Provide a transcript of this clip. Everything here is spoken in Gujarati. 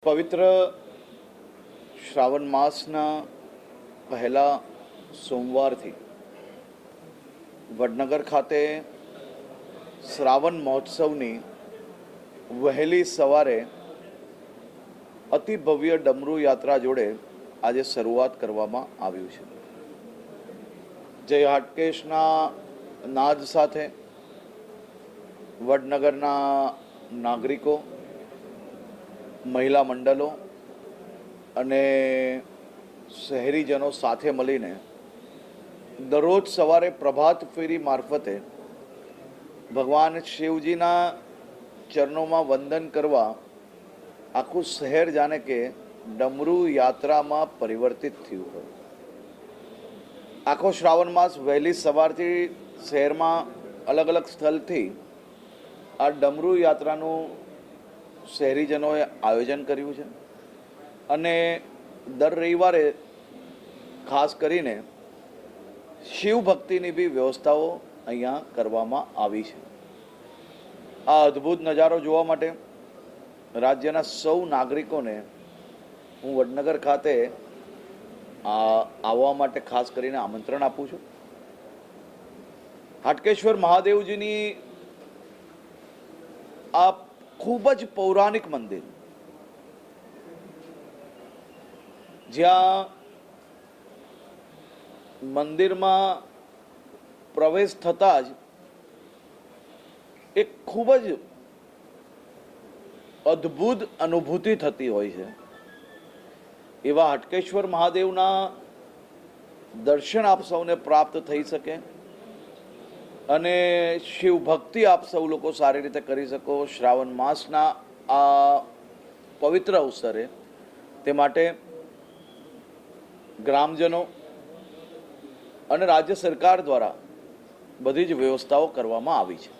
પવિત્ર શ્રાવણ માસના પહેલા સોમવારથી વડનગર ખાતે શ્રાવણ મહોત્સવની વહેલી સવારે અતિ ભવ્ય ડમરૂ યાત્રા જોડે આજે શરૂઆત કરવામાં આવ્યું છે। જય હાટકેશના નાદ સાથે વડનગરના નાગરિકો, મહિલા મંડળો અને શહેરીજનો સાથે મળીને દરરોજ સવારે પ્રભાત ફેરી મારફતે ભગવાન શિવજીના ચરણોમાં વંદન કરવા આખું શહેર જાણે કે ડમરૂ યાત્રામાં પરિવર્તિત થયું હોય। આખો શ્રાવણ માસ વહેલી સવારથી શહેરમાં અલગ અલગ સ્થળથી આ ડમરૂ યાત્રાનું શહેરીજનોએ આયોજન કર્યું છે અને દર રવિવારે ખાસ કરીને શિવ ભક્તિની બી વ્યવસ્થાઓ અહીંયા કરવામાં આવી છે। આ અદ્ભુત નજારો જોવા માટે રાજ્યના સૌ નાગરિકોને હું વડનગર ખાતે આવવા માટે ખાસ કરીને આમંત્રણ આપું છું। હાટકેશ્વર મહાદેવજીની આ ખૂબ જ પૌરાણિક મંદિર, જ્યાં મંદિરમાં પ્રવેશ થતાં જ એક ખૂબ જ અદ્ભુત અનુભૂતિ થતી હોય છે। એવા હાટકેશ્વર મહાદેવના દર્શન આપ સૌને પ્રાપ્ત થઈ શકે અને શિવ ભક્તિ આપ સૌ લોકો સારી રીતે કરી શકો શ્રાવણ માસના આ પવિત્ર અવસરે, તે માટે ગ્રામજનો અને રાજ્ય સરકાર દ્વારા બધી જ વ્યવસ્થાઓ કરવામાં આવી છે।